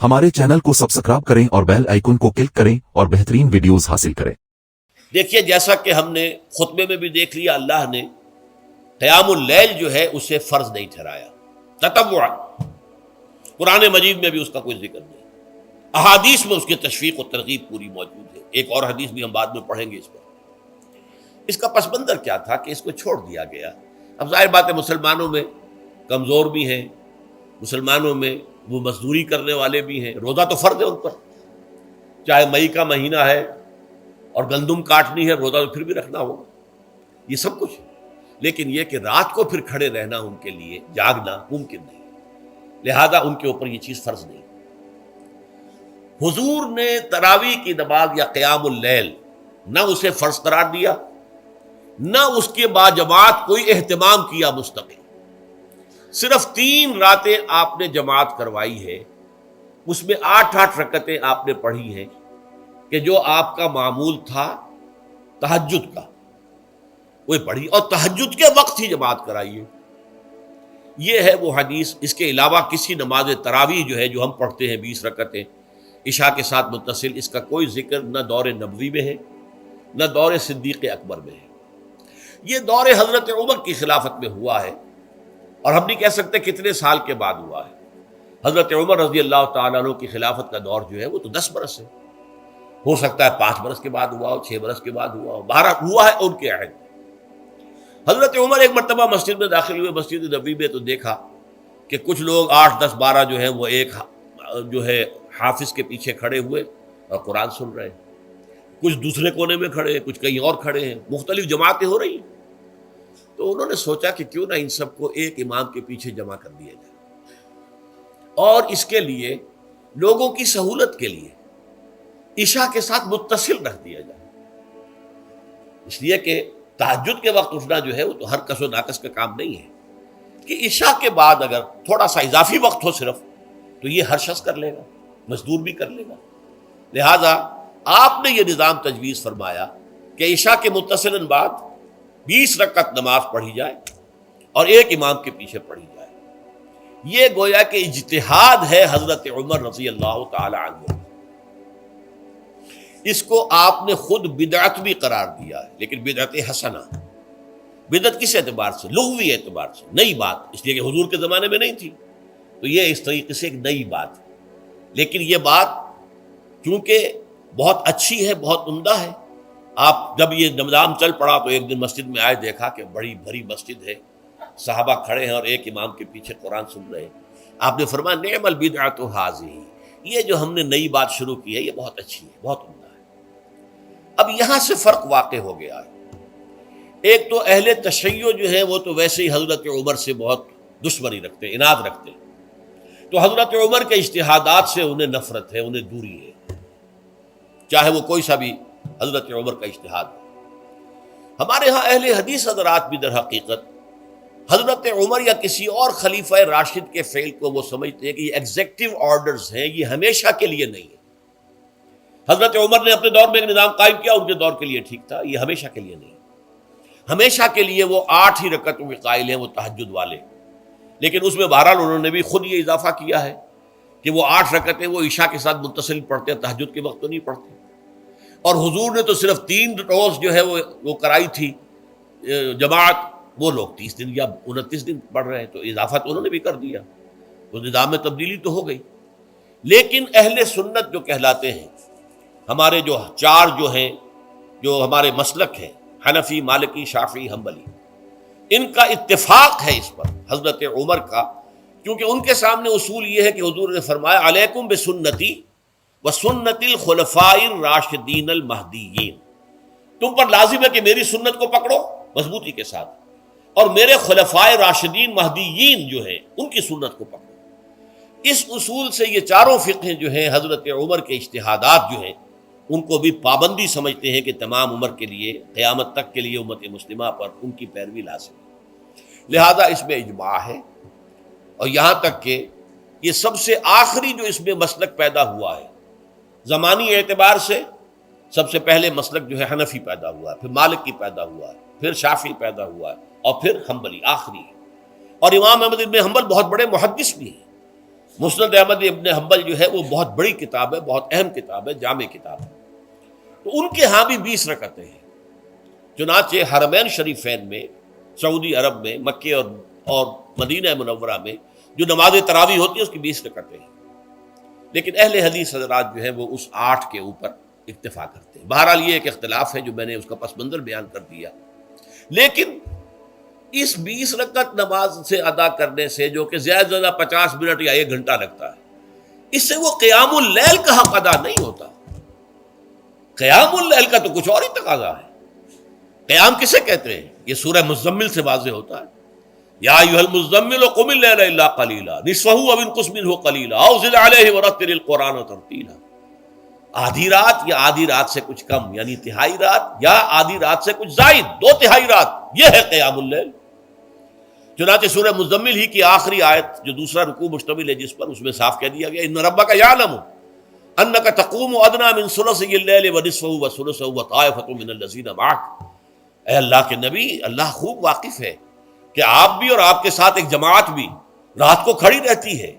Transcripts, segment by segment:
हमारे चैनल को सब्सक्राइब करें और बेल आइकन को क्लिक करें और बेहतरीन वीडियोस हासिल करें। देखिए, जैसा कि हमने खुतबे में भी देख लिया, अल्लाह ने क़यामुल लैल जो है उसे फ़र्ज नहीं ठहराया, ततव्वुअन। कुरान मजीद में भी उसका कोई जिक्र नहीं, अहादीस में उसकी तशवीक़ और तरगीब पूरी मौजूद है। एक और हदीस भी हम बाद में पढ़ेंगे इस पर। इसका पस मंज़र क्या था कि इसको छोड़ दिया गया। अब ज़ाहिर बात है, मुसलमानों में कमज़ोर भी हैं, मुसलमानों में वो मजदूरी करने वाले भी हैं। रोज़ा तो फ़र्ज है उन पर, चाहे मई का महीना है और गंदुम काटनी है, रोज़ा तो फिर भी रखना होगा, ये सब कुछ है। लेकिन यह कि रात को फिर खड़े रहना उनके लिए, जागना मुमकिन नहीं, लिहाजा उनके ऊपर ये चीज़ फ़र्ज नहीं। हुजूर ने तरावी की नमाज या क़यामुल लैल न उसे फ़र्ज करार दिया, न उसके बाद जमात कोई एहतमाम किया मुस्तक़िल। सिर्फ 3 रातें आपने जमात करवाई है, उसमें 8-8 रकतें आपने पढ़ी हैं कि जो आपका मामूल था तहज्जुद का, वो पढ़ी और तहज्जुद के वक्त ही जमात कराइए। ये है वो हदीस। इसके अलावा किसी नमाज तरावी जो है, जो हम पढ़ते हैं 20 रकतें इशा के साथ मुत्तसिल, इसका कोई जिक्र न दौर नबवी में है, न दौर सिद्दीक़ अकबर में है। ये दौर हज़रत उमर की खिलाफत में हुआ है, और हम नहीं कह सकते कितने साल के बाद हुआ है। हज़रत उमर रज़ी अल्लाह तआला अन्हु की खिलाफत का दौर जो है वो तो 10 बरस है, हो सकता है 5 बरस के बाद हुआ हो, 6 बरस के बाद हुआ हो, 12 हुआ है उनके अहद। हज़रत उमर एक मरतबा मस्जिद में दाखिल हुए, मस्जिद नबी में, तो देखा कि कुछ लोग 8, 10, 12 जो है वो एक जो है हाफिज के पीछे खड़े हुए और कुरान सुन रहे हैं। कुछ दूसरे कोने में खड़े हैं, कुछ कहीं और खड़े हैं, मुख्तलिफ जमातें हो रही हैं। तो उन्होंने सोचा कि क्यों ना इन सबको एक इमाम के पीछे जमा कर दिया जाए, और इसके लिए लोगों की सहूलत के लिए इशा के साथ मुत्तसिल रख दिया जाए। इसलिए कि तहज्जुद के वक्त उठना जो है वो तो हर कसो नाकस का काम नहीं है, कि इशा के बाद अगर थोड़ा सा इजाफी वक्त हो सिर्फ, तो ये हर शख्स कर लेगा, मजदूर भी कर लेगा। लिहाजा आपने ये निज़ाम तजवीज़ फरमाया कि इशा के मुत्तसिलन बाद 20 रकत नमाज पढ़ी जाए और एक इमाम के पीछे पढ़ी जाए। ये गोया कि इज्तिहाद है हजरत उमर रज़ी अल्लाह तआला अन्हु। इसको आपने खुद बिदअत भी करार दिया है, लेकिन बिदअत हसना। बिदअत किस एतबार से? लुग़वी एतबार से, नई बात, इसलिए कि हुजूर के ज़माने में नहीं थी, तो ये इस तरीके से एक नई बात है। लेकिन ये बात चूँकि बहुत अच्छी है, बहुत उम्दा है। आप जब ये निज़ाम चल पड़ा तो एक दिन मस्जिद में आए, देखा कि बड़ी भरी मस्जिद है, सहाबा खड़े हैं और एक इमाम के पीछे कुरान सुन रहे हैं। आपने फरमाया निअमल बिदअतु हाज़िही, ये जो हमने नई बात शुरू की है ये बहुत अच्छी है, बहुत उम्दा है। अब यहाँ से फ़र्क वाक़े हो गया है। एक तो अहले तशय्यो जो है वो तो वैसे ही हज़रत उमर से बहुत दुश्मनी रखते हैं, इनाद रखते हैं, तो हज़रत उमर के इज्तिहादात से उन्हें नफ़रत है, उन्हें दूरी है, चाहे वो कोई सा भी हज़रत उमर का इज्तिहाद हो। हमारे यहाँ अहले हदीस हज़रात भी दर हकीकत हज़रत उमर या किसी और खलीफा राशिद के फ़ेल को वो समझते हैं कि ये एग्जेक्टिव ऑर्डर्स हैं, ये हमेशा के लिए नहीं है। हज़रत उमर ने अपने दौर में एक निज़ाम कायम किया, उनके दौर के लिए ठीक था, ये हमेशा के लिए नहीं। हमेशा के लिए वो 8 ही रकतों के कायल हैं, वो तहज्जुद वाले। लेकिन उसमें बहरहाल उन्होंने भी खुद ये इजाफा किया है कि वो 8 रकतें वो इशा के साथ मुत्तसिल पढ़ते हैं, तहज्जुद के वक्त तो नहीं पढ़ते। और हुजूर ने तो सिर्फ 3 रोज़ जो है वो कराई थी जमात, वो लोग 30 दिन या 29 दिन पढ़ रहे हैं, तो इजाफा तो उन्होंने भी कर दिया, तो निज़ाम में तब्दीली तो हो गई। लेकिन अहले सुन्नत जो कहलाते हैं, हमारे जो 4 जो हैं, जो हमारे मसलक हैं, हनफी, मालिकी, शाफी, हम्बली, इनका इत्तिफाक है इस पर हज़रत उमर का, क्योंकि उनके सामने उसूल ये है कि हुजूर ने फरमाया अलैकुम बिसुन्नती व सुन्नतिल खुलफाइर राशिदीनल महदीयीन, तुम पर लाजिम है कि मेरी सुन्नत को पकड़ो मजबूती के साथ, और मेरे खुलफाए राशिदीन महदीयीन जो है उनकी सुन्नत को पकड़ो। इस उसूल से ये चारों फ़िक़्हें जो हैं, हज़रत उमर के इज्तिहादात जो हैं, उनको भी पाबंदी समझते हैं कि तमाम उम्र के लिए, क़यामत तक के लिए उम्मत मुस्लिमा पर उनकी पैरवी लाज़िम है। लिहाजा इसमें इजमा है, और यहाँ तक कि ये सबसे आखिरी जो इसमें मसलक पैदा हुआ है ज़मानी एतबार से, सबसे पहले मसलक जो है हनफी पैदा हुआ है, फिर मालिकी पैदा हुआ है, फिर शाफी पैदा हुआ है, और फिर हम्बली आखिरी है। और इमाम अहमद इब्न हम्बल बहुत बड़े मुहद्दिस भी हैं, مسند احمد ابن حنبل جو ہے وہ بہت بڑی کتاب ہے، بہت اہم کتاب ہے، جامع کتاب ہے، تو ان کے ہاں بھی 20 رکعتیں ہیں۔ چنانچہ حرمین شریفین میں، سعودی عرب میں، مکے اور مدینہ منورہ میں جو نماز تراویح ہوتی ہے اس کی 20 رکعتیں ہیں، لیکن اہل حدیث حضرات جو ہیں وہ اس 8 کے اوپر اکتفا کرتے ہیں۔ بہرحال یہ ایک اختلاف ہے جو میں نے اس کا پس منظر بیان کر دیا، لیکن اس 20 رکعت نماز سے ادا کرنے سے، جو کہ زیادہ سے زیادہ 50 منٹ یا 1 گھنٹہ لگتا ہے، اس سے وہ قیام اللیل کا حق ادا نہیں ہوتا۔ قیام اللیل کا تو کچھ اور ہی تقاضا ہے۔ قیام کسے کہتے ہیں؟ یہ سورہ مزمل سے واضح ہوتا ہے، یا ایھا المزمل قم اللیل الا قلیلا نصفہ او انقص منہ قلیلا او زد علیہ ورتل القرآن ترتیلا۔ آدھی رات یا آدھی رات سے کچھ کم، یعنی تہائی رات، یا آدھی رات سے کچھ زائد، 2/3 رات، یہ ہے قیام اللیل۔ چنانچہ سورہ مزمل ہی کی آخری آیت جو دوسرا رکوع مشتمل ہے جس پر، اس میں صاف کہہ دیا گیا ان ربک یعلم انک تقوم ادنی من ثلثی اللیل ونصفہ وثلثہ وطائفۃ من الذین معک۔ اے اللہ کے نبی، اللہ خوب واقف ہے کہ آپ بھی اور آپ کے ساتھ ایک جماعت بھی رات کو کھڑی رہتی ہے،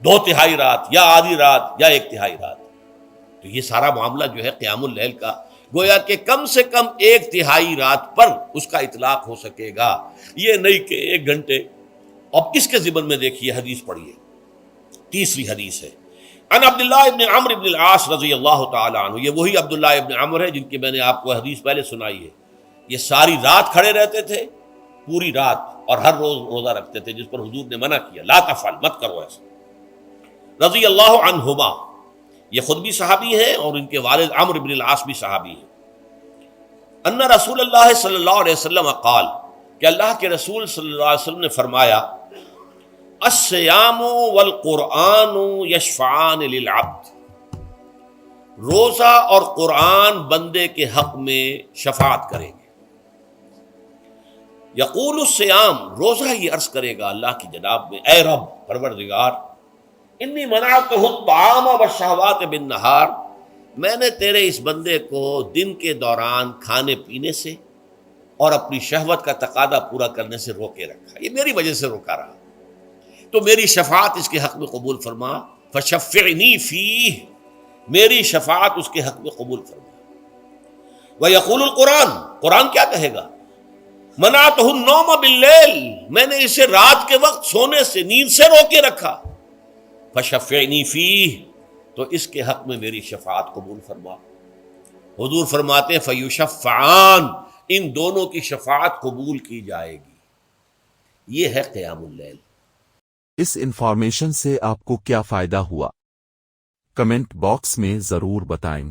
2/3 رات یا آدھی رات یا 1/3 رات۔ تو یہ سارا معاملہ جو ہے قیام اللیل کا، گویا کہ کم سے کم 1/3 رات پر اس کا اطلاق ہو سکے گا، یہ نہیں کہ 1 گھنٹے۔ اب اس کے ضمن میں دیکھیے حدیث پڑھیے، تیسری حدیث ہے ان عبداللہ ابن عمرو ابن العاص رضی اللہ تعالی عنہ۔ یہ وہی عبداللہ ابن عمرو ہے جن کی میں نے آپ کو حدیث پہلے سنائی ہے۔ یہ ساری رات کھڑے رہتے تھے، پوری رات، اور ہر روز روزہ رکھتے تھے، جس پر حضور نے منع کیا، لا تفعل، مت کرو ایسا۔ رضی اللہ عنہما، یہ خود بھی صحابی ہیں اور ان کے والد عمرو بن العاص بھی صحابی ہیں۔ ان رسول اللہ صلی اللہ علیہ وسلم قال، کہ اللہ کے رسول صلی اللہ علیہ وسلم نے فرمایا، الصیام والقرآن یشفعان للعبد، روزہ اور قرآن بندے کے حق میں شفاعت کریں گے۔ یقول الصیام، روزہ یہ عرض کرے گا اللہ کی جناب میں، اے رب پروردگار، انی منعتہ الطعام والشہوات بالنہار، میں نے تیرے اس بندے کو دن کے دوران کھانے پینے سے اور اپنی شہوت کا تقاضا پورا کرنے سے روکے رکھا، یہ میری وجہ سے روکا رہا، تو میری شفاعت اس کے حق میں قبول فرما، فشفعنی فیہ، میری شفاعت اس کے حق میں قبول فرما۔ ویقول القرآن، قرآن کیا کہے گا؟ منعتہ النوم باللیل، میں نے اسے رات کے وقت سونے سے، نیند سے روکے رکھا، فشفعنی فیہ، تو اس کے حق میں میری شفاعت قبول فرما۔ حضور فرماتے فیشفعان، ان دونوں کی شفاعت قبول کی جائے گی۔ یہ ہے قیام اللیل۔ اس انفارمیشن سے آپ کو کیا فائدہ ہوا؟ کمنٹ باکس میں ضرور بتائیں۔